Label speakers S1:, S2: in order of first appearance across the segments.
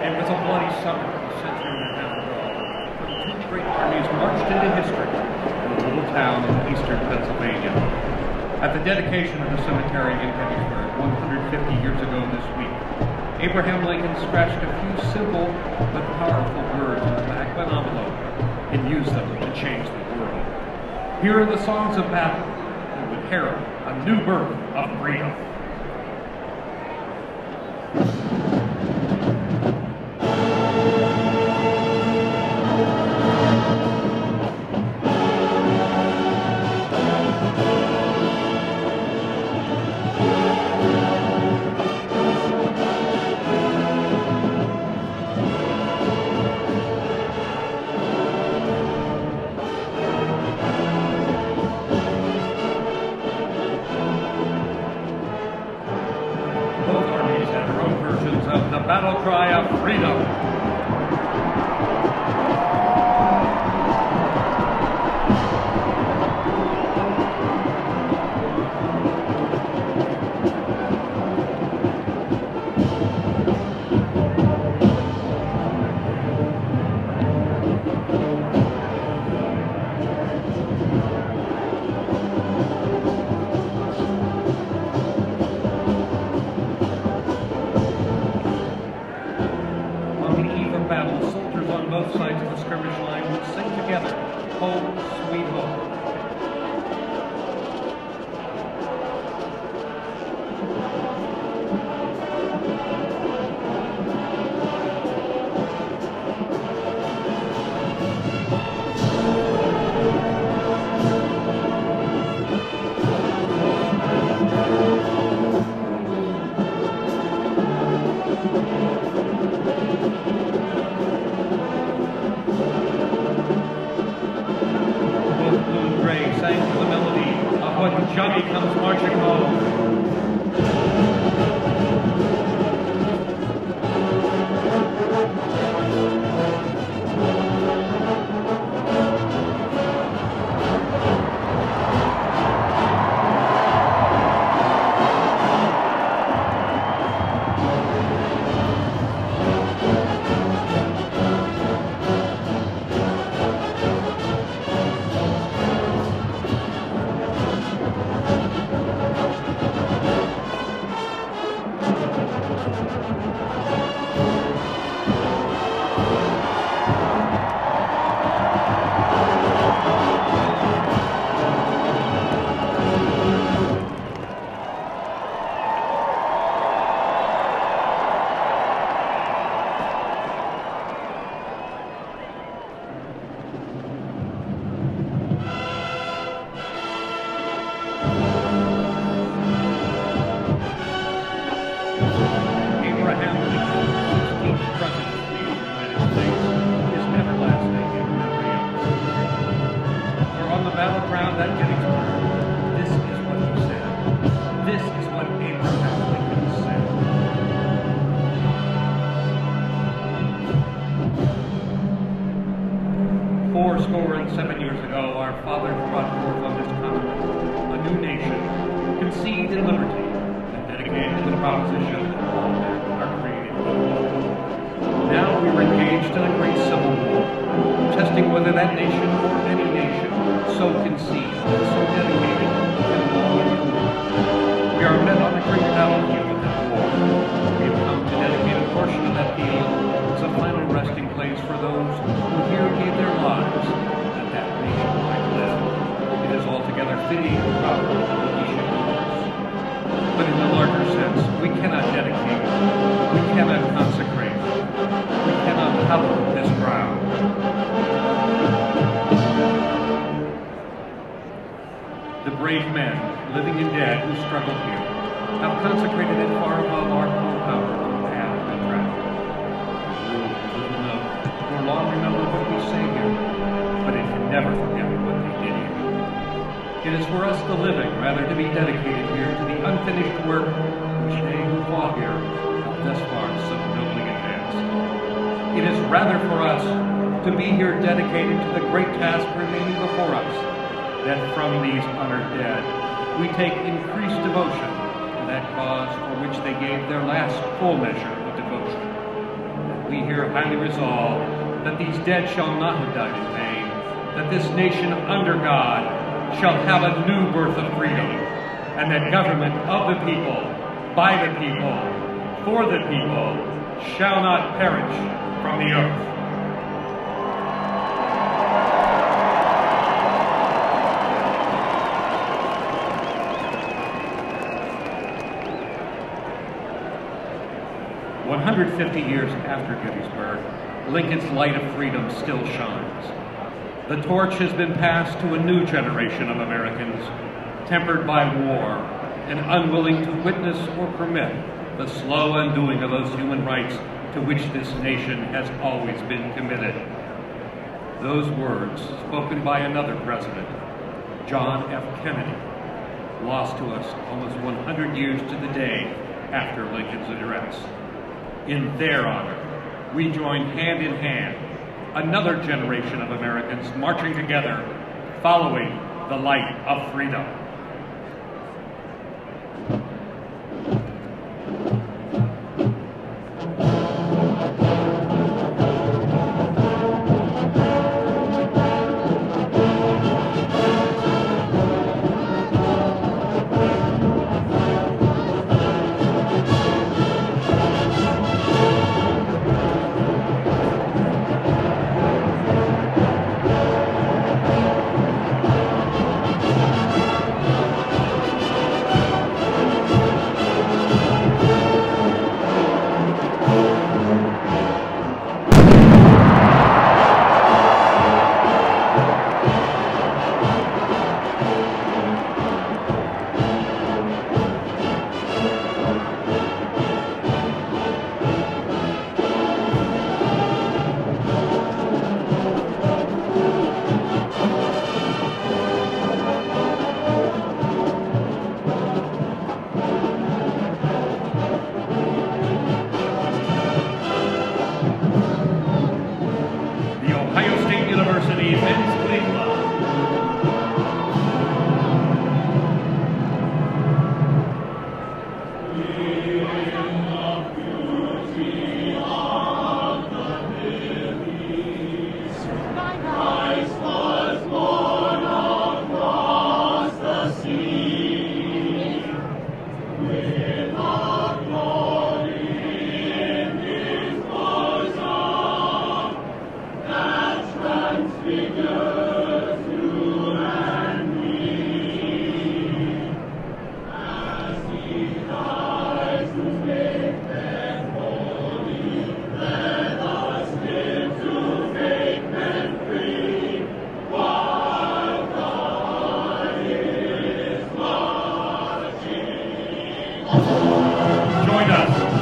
S1: It was a bloody summer, a century and a half ago, when two great armies marched into history in a little town in eastern Pennsylvania. At the dedication of the cemetery in Gettysburg 150 years ago this week, Abraham Lincoln scratched a few simple but powerful words on the back of an envelope and used them to change the world. Here are the songs of battle that would herald a new birth of freedom. Of the battle cry of freedom. Soldiers on both sides of the skirmish line would sing together, "Home, Sweet Home." Sang to the melody of When Johnny Comes Marching Home. Abraham Lincoln, 16th President of the United States, is everlasting in memory of the country. For on the battleground at Gettysburg, this is what he said. This is what Abraham Lincoln said. Fourscore and 7 years ago, our fathers brought forth on this continent a new nation, conceived in liberty, and dedicated to the proposition that all men are created equal. Now we are engaged in a great civil war, testing whether that nation or any nation so conceived and so dedicated can long endure. We are met on a great battlefield of that war. We have come to dedicate a portion of that field as a final resting place for those who here gave their lives that that nation might live. It is altogether fitting and proper that we should do this. But in the larger sense, we cannot dedicate, we cannot consecrate, we cannot hallow this ground. The brave men, living and dead, who struggled here, have consecrated it far above our own power to have and travel. Little know, nor long remember what we say here, but it can never forget what they did here. It is for us the living, rather, to be dedicated here to the unfinished work which they who fought here have thus far so nobly advanced. It is rather for us to be here dedicated to the great task remaining before us, that from these honored dead we take increased devotion to that cause for which they gave their last full measure of devotion, that we here highly resolve that these dead shall not have died in vain, that this nation under God shall have a new birth of freedom, and that government of the people, by the people, for the people, shall not perish from the earth. One 150 years after Gettysburg, Lincoln's light of freedom still shines. The torch has been passed to a new generation of Americans, tempered by war and unwilling to witness or permit the slow undoing of those human rights to which this nation has always been committed. Those words, spoken by another president, John F. Kennedy, lost to us almost 100 years to the day after Lincoln's address. In their honor, we join hand in hand, another generation of Americans marching together, following the light of freedom.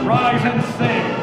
S1: Rise and sing.